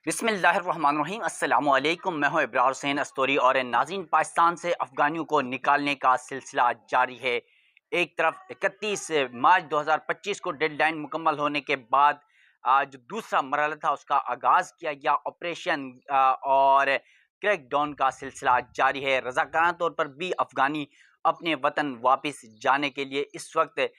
बिस्मिल्लाहिर्रहमानिर्रहीम अस्सलामु अलैकुम। मैं हूं इब्रार हुसैन अस्तोरी और नाज़रीन, पाकिस्तान से अफ़गानियों को निकालने का सिलसिला जारी है। एक तरफ 31 मार्च 2025 को डेडलाइन मुकम्मल होने के बाद जो दूसरा मरहला था उसका आगाज़ किया गया। ऑपरेशन और क्रैकडाउन का सिलसिला जारी है। रज़ाकाराना तौर पर भी अफ़गानी अपने वतन वापस जाने के लिए इस वक्त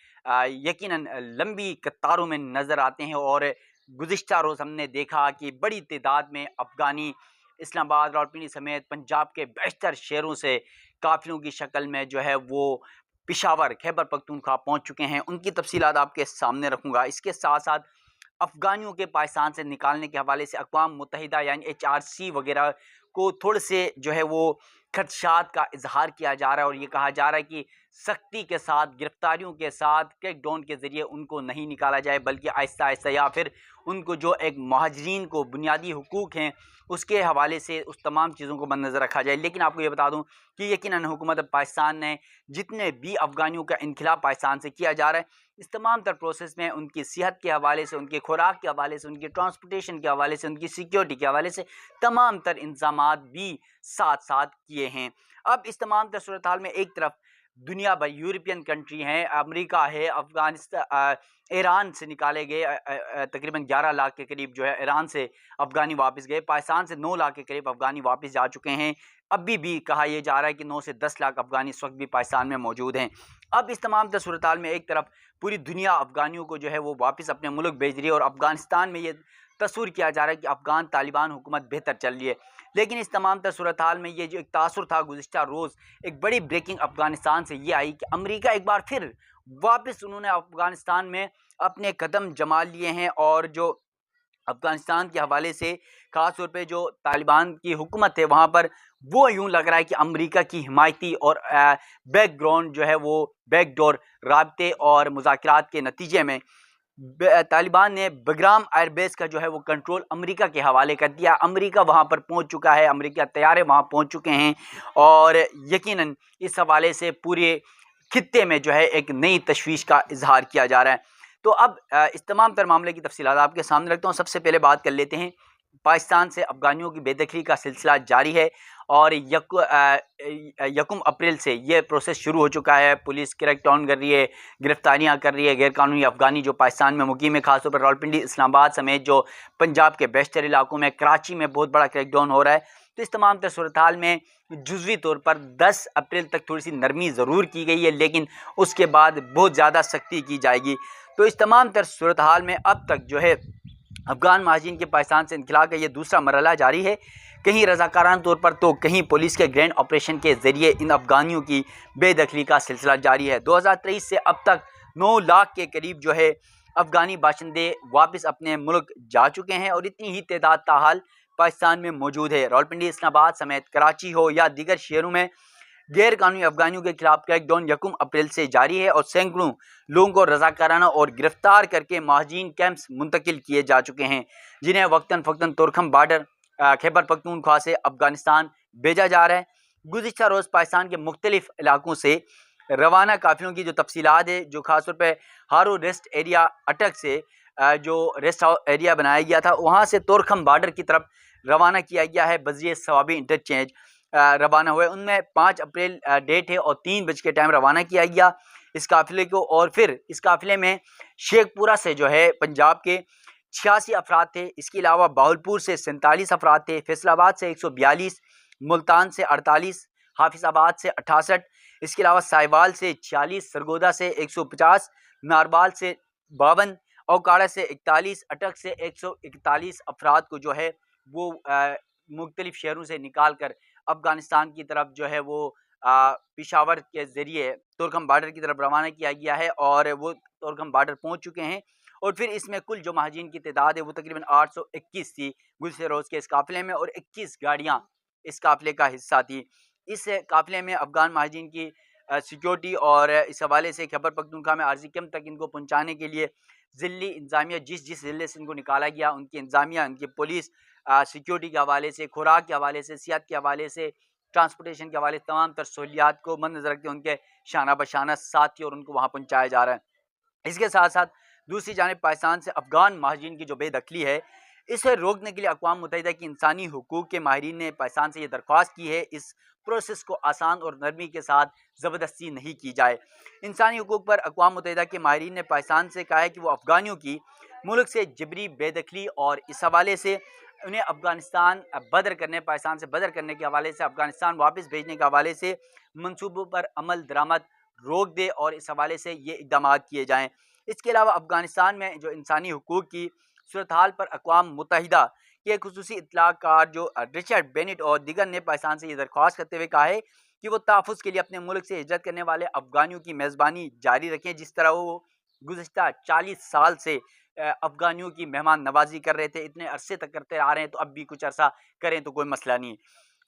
यकीनन लंबी कतारों में नज़र आते हैं और गुज़िश्ता रोज़ हमने देखा कि बड़ी तादाद में अफ़गानी इस्लामाबाद, रावलपिंडी समेत पंजाब के बेशतर शहरों से काफ़िलों की शक्ल में जो है वो पेशावर, खैबर पख्तूनख्वा पहुँच चुके हैं। उनकी तफ़सीलात आपके सामने रखूँगा। इसके साथ साथ अफ़गानियों के पाकिस्तान से निकालने के हवाले से अक़वाम मुत्तहिदा यानी HRC वगैरह को थोड़े से जो है वो खदशात का इजहार किया जा रहा है और ये कहा जा रहा है कि सख्ती के साथ, गिरफ्तारियों के साथ, क्रैकडाउन के ज़रिए उनको नहीं निकाला जाए, बल्कि आहिस्ता आहिस्ता या फिर उनको जो एक महाजरीन को बुनियादी हुकूक हैं उसके हवाले से उस तमाम चीज़ों को मद्देनज़र रखा जाए। लेकिन आपको ये बता दूं कि यकीनन हुकूमत पाकिस्तान ने जितने भी अफ़गानियों का इनखिला पाकिस्तान से किया जा रहा है, इस तमाम तर प्रोसेस में उनकी सेहत के हवाले से, उनकी खुराक के हवाले से, उनकी ट्रांसपोर्टेशन के हवाले से, उनकी सिक्योरिटी के हवाले से तमाम तर इंतज़ामात भी साथ साथ किए हैं। अब इस तमाम तर सूरत हाल में एक तरफ दुनिया भर यूरोपियन कंट्री हैं, अमेरिका है, अफ़गानिस्तान, ईरान से निकाले गए तकरीबन 11 लाख के करीब जो है ईरान से अफ़गानी वापस गए। पाकिस्तान से 9 लाख के करीब अफ़गानी वापस जा चुके हैं। अभी भी कहा यह जा रहा है कि 9 से 10 लाख अफ़गानी इस वक्त भी पाकिस्तान में मौजूद हैं। अब इस तमाम सूरत हाल में एक तरफ पूरी दुनिया अफ़गानियों को जो है वो वापस अपने मुल्क भेज रही है और अफ़गानिस्तान में ये तस्वीर किया जा रहा है कि अफ़गान तालिबान हुकूमत बेहतर चल रही है। लेकिन इस तमाम सूरत हाल में ये जो एक तासुर था गुज़िश्ता रोज़, एक बड़ी ब्रेकिंग अफ़गानिस्तान से ये आई कि अमेरिका एक बार फिर वापस उन्होंने अफ़गानिस्तान में अपने कदम जमा लिए हैं और जो अफ़गानिस्तान के हवाले से ख़ास तौर पे जो तालिबान की हुकूमत है वहाँ पर वो यूँ लग रहा है कि अमेरिका की हिमायती और बैकग्राउंड जो है वो बैकडोर राब्ते और मुज़ाकरात के नतीजे में तालिबान ने बग्राम एयरबेस का जो है वो कंट्रोल अमेरिका के हवाले कर दिया। अमेरिका वहाँ पर पहुँच चुका है, अमेरिका तैयारे वहाँ पहुँच चुके हैं और यकीनन इस हवाले से पूरे खित्ते में जो है एक नई तशवीश का इजहार किया जा रहा है। तो अब इस तमाम तर मामले की तफसीलात आपके सामने रखता हूँ। सबसे पहले बात कर लेते हैं, पाकिस्तान से अफ़गानियों की बेदखली का सिलसिला जारी है और यकम अप्रैल से ये प्रोसेस शुरू हो चुका है। पुलिस क्रैकडाउन कर रही है, गिरफ्तारियां कर रही है। गैरकानूनी अफ़गानी जो पाकिस्तान में मुकीम है, खासतौर पर रावलपिंडी, इस्लामाबाद समेत जो पंजाब के बेशतर इलाकों में, कराची में बहुत बड़ा क्रैकडाउन हो रहा है। तो इस तमाम सूरत हाल में जुज़वी तौर पर 10 अप्रैल तक थोड़ी सी नरमी ज़रूर की गई है, लेकिन उसके बाद बहुत ज़्यादा सख्ती की जाएगी। तो इस तमाम सूरत हाल में अब तक जो है अफ़गान महाजिन के पाकिस्तान से इनखला का ये दूसरा मरहला जारी है। कहीं रज़ाकाराना तौर पर तो कहीं पुलिस के ग्रैंड ऑपरेशन के ज़रिए इन अफ़गानियों की बेदखली का सिलसिला जारी है। 2023 से अब तक 9 लाख के करीब जो है अफ़गानी बाशिंदे वापस अपने मुल्क जा चुके हैं और इतनी ही तादाद ताहाल पाकिस्तान में मौजूद है। रावलपिंडी, इस्लामाबाद समेत कराची हो या दीगर शहरों में गैर कानूनी अफ़गानियों के खिलाफ क्रैकडाउन यकम अप्रैल से जारी है और सैकड़ों लोगों को रज़ाकाराना और गिरफ्तार करके महाजिन कैंप्स मुंतकिल किए जा चुके हैं, जिन्हें वक्तन फ़क्तन तुरखम बॉर्डर खैबर पख्तूनख्वा से अफ़गानिस्तान भेजा जा रहा है। गुज़िश्ता रोज़ पाकिस्तान के मुख्तलिफ इलाकों से रवाना काफ़िलों की जो तफसीलात है, जो खासतौर पर हारो रेस्ट एरिया अटक से जो रेस्ट एरिया बनाया गया था वहाँ से तुरखम बॉर्डर की तरफ रवाना किया गया है। बज़िए सवाबी इंटरचेंज रवाना हुए, उनमें 5 अप्रैल डेट है और 3 बज के टाइम रवाना किया गया इस काफ़िले को। और फिर इस काफ़िले में शेखपुरा से जो है पंजाब के 86 अफराद थे। इसके अलावा बावलपुर से 47 अफराद थे, फैसलाबाद से 142, मुल्तान से 48, हाफिज़ाबाद से 68, इसके अलावा साहिवाल से 46, सरगोदा से 150, नारबाल से 52, औकाड़ा से 41, अटक से 141 अफराद को जो है वो मुख्तलिफ शहरों से निकाल कर अफ़गानिस्तान की तरफ जो है वो पेशावर के ज़रिए तुरखम बॉर्डर की तरफ रवाना किया गया है और वो तुरखम बॉर्डर पहुंच चुके हैं। और फिर इसमें कुल जो महाजिन की तादाद है वो तकरीबन 821 थी गुज़िश्ता रोज़ के इस काफ़िले में और 21 गाड़ियाँ इस काफ़िले का हिस्सा थी। इस काफ़िले में अफ़गान महाजिन की सिक्योरिटी और इस हवाले से खैबर पख्तूनख्वा में आर्ज़ी कैंप तक इनको पहुँचाने के लिए ज़िली इंतज़ामिया, जिस ज़िले से इनको निकाला गया उनकी इंतज़ामिया, उनकी पुलिस सिक्योरिटी के हवाले से, खुराक के हवाले से, सेहत के हवाले से, ट्रांसपोर्टेशन के हवाले से तमाम तर सहूलियात को मद्देनज़र रखते उनके शाना बशाना साथी और उनको वहाँ पहुँचाया जा रहा है। इसके साथ साथ दूसरी जानिब पाकिस्तान से अफ़गान महाजिन की जो बेदखली है, इसे रोकने के लिए अक़वाम मुत्तहिदा की इंसानी हुकूक के माहिरीन ने पाकिस्तान से ये दरख्वास्त की है इस प्रोसेस को आसान और नरमी के साथ ज़बरदस्ती नहीं की जाए। इंसानी हुकूक पर अक़वाम मुत्तहिदा के माहिरीन ने पाकिस्तान से कहा है कि वो अफ़गानियों की मुल्क से जबरी बेदखली और इस हवाले से उन्हें अफ़गानिस्तान बदर करने पाकिस्तान से बदर करने के हवाले से अफ़गानिस्तान वापस भेजने के हवाले से मनसूबों पर अमल दरामद रोक दे और इस हवाले से ये इक़दाम किए जाएँ। इसके अलावा अफ़गानिस्तान में जो इंसानी हुकूक की सूरत हाल पर अक़वाम मुत्तहिदा के खुसूसी इत्तलाकार जो रिचर्ड बेनेट और दिगर ने पाकिस्तान से ये दरख्वास्त करते हुए कहा है कि वो तहफ़्फ़ुज़ के लिए अपने मुल्क से हिजरत करने वाले अफ़गानियों की मेज़बानी जारी रखें, जिस तरह वो गुज़िश्ता 40 साल से अफ़गानियों की मेहमान नवाज़ी कर रहे थे, इतने अरसे तक करते आ रहे हैं, तो अब भी कुछ अरसा करें तो कोई मसला नहीं।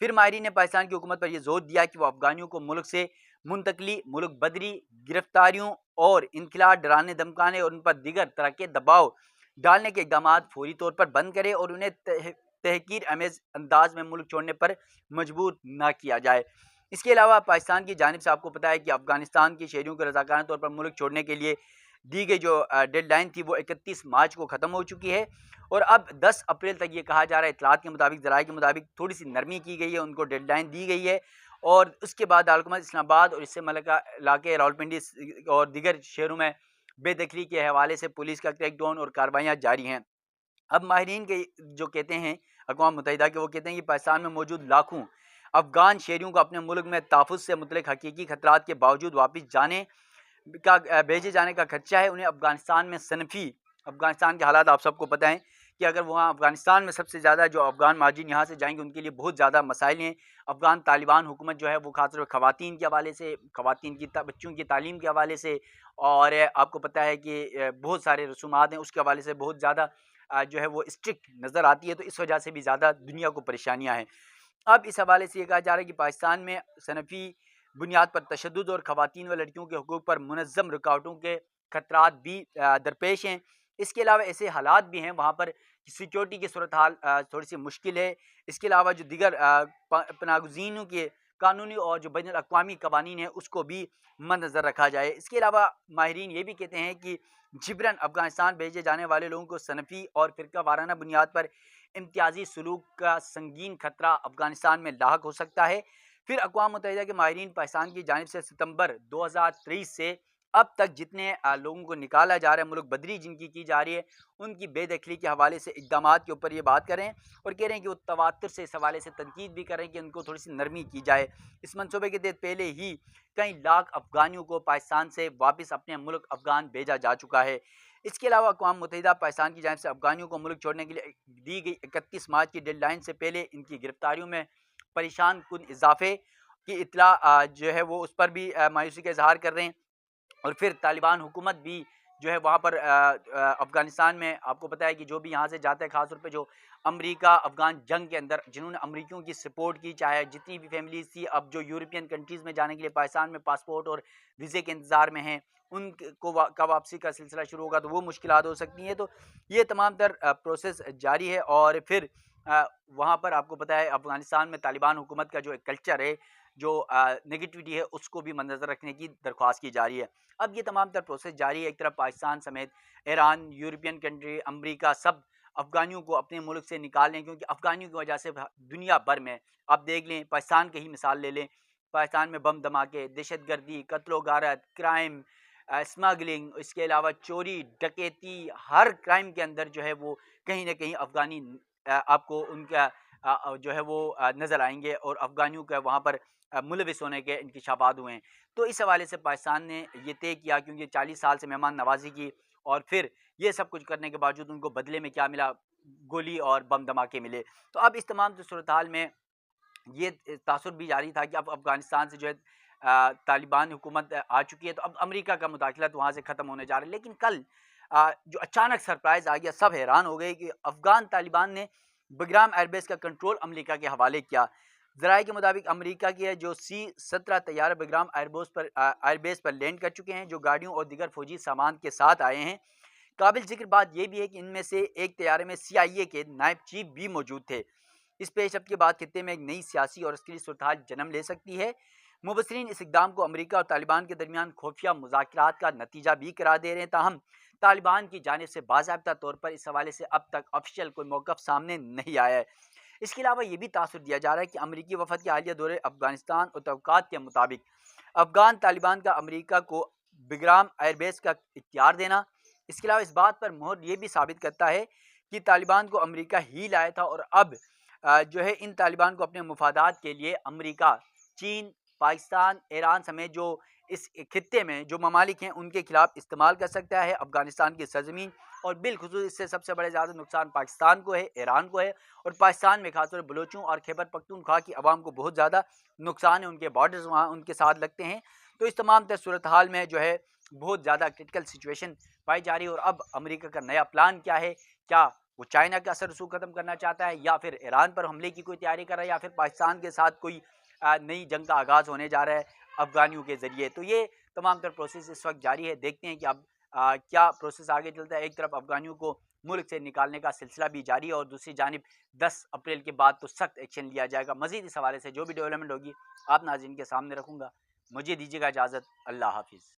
फिर माहिरीन ने पाकिस्तान की हुकूमत पर यह ज़ोर दिया कि वो अफ़गानियों को मुल्क से मुंतकली, मुल्क बदरी, गिरफ्तारियों और इनखिला, डराने धमकाने और उन पर दीगर तरह के दबाव डालने के इक़दाम फ़ौरी तौर पर बंद करे और उन्हें तहकीर अमेज़ अंदाज में मुल्क छोड़ने पर मजबूर ना किया जाए। इसके अलावा पाकिस्तान की जानिब से आपको पता है कि अफ़गानिस्तान के शहरियों को रज़ाकाराना तौर पर मुल्क छोड़ने के लिए दी गई जो डेडलाइन थी वो 31 मार्च को ख़त्म हो चुकी है और अब 10 अप्रैल तक ये कहा जा रहा है, इत्तलात के मुताबिक, ज़राए के मुताबिक थोड़ी सी नरमी की गई है, उनको डेडलाइन दी गई है और उसके बाद दारकूमत इस्लामाबाद और इससे मुल्का इलाके रावलपिंडी और दीगर शहरों में बेदखली के हवाले से पुलिस का क्रैकडाउन और कार्रवाइयाँ जारी हैं। अब माहिरीन के जो कहते हैं अक़वाम मुत्तहिदा के, वो कहते हैं कि पाकिस्तान में मौजूद लाखों अफ़गान शहरियों को अपने मुल्क में तहफ़्फ़ुज़ से मुतल्लिक़ हकीकी खतरात के बावजूद वापस जाने का भेजे जाने का खर्चा है। उन्हें अफ़गानिस्तान में सनफ़ी अफ़गानिस्तान के हालात आप सबको पता है कि अगर वहाँ अफ़गानिस्तान में सबसे ज़्यादा जो अफ़गान महाजिर यहाँ से जाएंगे उनके लिए बहुत ज़्यादा मसाइल हैं। अफ़गान तालिबान हुकूमत जो है वो ख़ासतौर पर ख़वातीन के हवाले से, ख़वातीन की बच्चों की तालीम के हवाले से और आपको पता है कि बहुत सारे रसूमात हैं, उसके हवाले से बहुत ज़्यादा जो है वो स्ट्रिक्ट नज़र आती है, तो इस वजह से भी ज़्यादा दुनिया को परेशानियाँ हैं। अब इस हवाले से ये कहा जा रहा है कि पाकिस्तान में सनफ़ी बुनियाद पर तशद्दुद और ख़वातीन व लड़कियों के हकूक़ पर मुनज़्ज़म रुकावटों के खतरात भी दरपेश हैं। इसके अलावा ऐसे हालात भी हैं वहाँ पर सिक्योरिटी की सूरत हाल थोड़ी सी मुश्किल है। इसके अलावा जो दीगर पनाहगज़ीनों के कानूनी और जो बैनुल अक़वामी कवानीन है उसको भी मद्देनज़र रखा जाए। इसके अलावा माहिरीन ये भी कहते हैं कि जिबरन अफ़गानिस्तान भेजे जाने वाले लोगों को सनफ़ी और फ़िरका वाराना बुनियाद पर इम्तियाज़ी सलूक का संगीन खतरा अफ़गानिस्तान में लाहक हो सकता है। फिर अक़वाम मुत्तहिदा के माहिरीन पाकिस्तान की जानिब से सितंबर 2023 से अब तक जितने लोगों को निकाला जा रहा है, मुल्क बदरी जिनकी की जा रही है, उनकी बेदखली के हवाले से इक़दामात के ऊपर ये बात कर रहे हैं और कह रहे हैं कि वो तवातुर से इस हवाले से तनकीद भी कर रहे हैं कि उनको थोड़ी सी नरमी की जाए। इस मनसूबे के तहत पहले ही कई लाख अफ़गानियों को पाकिस्तान से वापस अपने मुल्क अफ़गान भेजा जा चुका है। इसके अलावा अक़वाम मुत्तहिदा पाकिस्तान की जानिब से अफ़गानियों को मुल्क छोड़ने के लिए दी गई 31 मार्च की डेडलाइन से पहले इनकी गिरफ्तारियों में परेशान कुन इजाफे की इत्तला जो है वो उस पर भी मायूसी का इजहार कर रहे हैं। और फिर तालिबान हुकूमत भी जो है वहाँ पर अफ़गानिस्तान में आपको पता है कि जो भी यहाँ से जाता है, ख़ास तौर पे जो अमेरिका अफ़गान जंग के अंदर जिन्होंने अमरीकियों की सपोर्ट की, चाहे जितनी भी फैमिलीज़ थी, अब जो यूरोपियन कंट्रीज़ में जाने के लिए पाकिस्तान में पासपोर्ट और वीज़े के इंतज़ार में हैं, उनको का वापसी का सिलसिला शुरू होगा तो वो मुश्किलात हो सकती हैं। तो ये तमाम तर प्रोसेस जारी है और फिर वहाँ पर आपको पता है अफ़गानिस्तान में तालिबान हुकूमत का जो एक कल्चर है, जो नेगेटिविटी है, उसको भी मद्देनज़र रखने की दरख्वास्त की जा रही है। अब ये तमाम तर प्रोसेस जारी है। एक तरफ पाकिस्तान समेत ईरान, यूरोपियन कंट्री, अमेरिका सब अफ़गानियों को अपने मुल्क से निकाल लें, क्योंकि अफ़गानियों की वजह से दुनिया भर में आप देख लें, पाकिस्तान की ही मिसाल ले लें, पाकिस्तान में बम धमाके, दहशतगर्दी, कत्ल-ओ-गारत, क्राइम, स्मगलिंग, इसके अलावा चोरी, डकैती, हर क्राइम के अंदर जो है वो कहीं न कहीं अफ़गानी आपको उनका जो है वो नज़र आएँगे और अफ़गानियों का वहाँ पर मुलविस होने के इंकशाफात हुए हैं। तो इस हवाले से पाकिस्तान ने ये तय किया, क्योंकि 40 साल से मेहमान नवाज़ी की और फिर ये सब कुछ करने के बावजूद उनको बदले में क्या मिला? गोली और बम धमाके मिले। तो अब इस तमाम सूरत हाल में ये तासुर भी जारी था कि अब अफ़गानिस्तान से जो है तालिबान हुकूमत आ चुकी है, तो अब अमेरिका का मुदाखलत वहाँ से ख़त्म होने जा रहा है। लेकिन कल जो अचानक सरप्राइज़ आ गया, सब हैरान हो गए कि अफ़गान तालिबान ने बग्राम एयरबेस का कंट्रोल अमेरिका के हवाले किया। ज़राए के मुताबिक अमेरिका के जो C-17 तैयारे बग्राम एयरबेस पर लैंड कर चुके हैं, जो गाड़ियों और दीगर फ़ौजी सामान के साथ आए हैं। काबिल ज़िक्र बात यह भी है कि इनमें से एक तैयारे में CIA के नायब चीफ भी मौजूद थे। इस पेशरफ्त के बाद खित्ते में एक नई सियासी और अस्करी सूरत-हाल जन्म ले सकती है। मुबसरीन इस इक़दाम को अमेरिका और तालिबान के दरमियान खुफिया मुज़ाकरात का नतीजा भी करार दे रहे हैं। ताहम तालिबान की जानिब से बाज़ाब्ता तौर पर इस हवाले से अब तक ऑफिशियल कोई मौक़िफ़ सामने नहीं आया है। इसके अलावा ये भी तासुर दिया जा रहा है कि अमरीकी वफ़द के हालिया दौरे अफ़गानिस्तान और तवक़्क़ात के मुताबिक अफ़गान तालिबान का अमरीका को बिग्राम एयरबेस का इख्तियार देना, इसके अलावा इस बात पर मोहर ये भी साबित करता है कि तालिबान को अमरीका ही लाया था और अब जो है इन तालिबान को अपने मुफादात के लिए अमरीका, चीन, पाकिस्तान, ईरान समेत जो इस खित्ते में जो ममालिक हैं उनके खिलाफ इस्तेमाल कर सकता है अफ़गानिस्तान की सरज़मीन। और बिलख़ुसूस इससे सबसे बड़े ज़्यादा नुकसान पाकिस्तान को है, ईरान को है और पाकिस्तान में खासतौर पर बलोचों और खैबर पख्तूनख्वा की आवाम को बहुत ज़्यादा नुकसान है, उनके बॉर्डर्स वहाँ उनके साथ लगते हैं। तो इस तमाम तर सूरत हाल में जो है बहुत ज़्यादा क्रिटिकल सिचुएशन पाई जा रही है। और अब अमेरिका का नया प्लान क्या है? क्या वो चाइना का असर रसूख ख़त्म करना चाहता है या फिर ईरान पर हमले की कोई तैयारी कर रहा है या फिर पाकिस्तान के साथ कोई नई जंग का आगाज़ होने जा रहा है अफ़गानियों के ज़रिए? तो ये तमाम तर प्रोसेस इस वक्त जारी है। देखते हैं कि अब क्या प्रोसेस आगे चलता है। एक तरफ अफ़गानियों को मुल्क से निकालने का सिलसिला भी जारी है और दूसरी जानिब 10 अप्रैल के बाद तो सख्त एक्शन लिया जाएगा। मज़ीद इस हवाले से जो भी डेवलपमेंट होगी आप नाज़रीन के सामने रखूँगा। मुझे दीजिएगा इजाज़त। अल्लाह हाफ़िज़।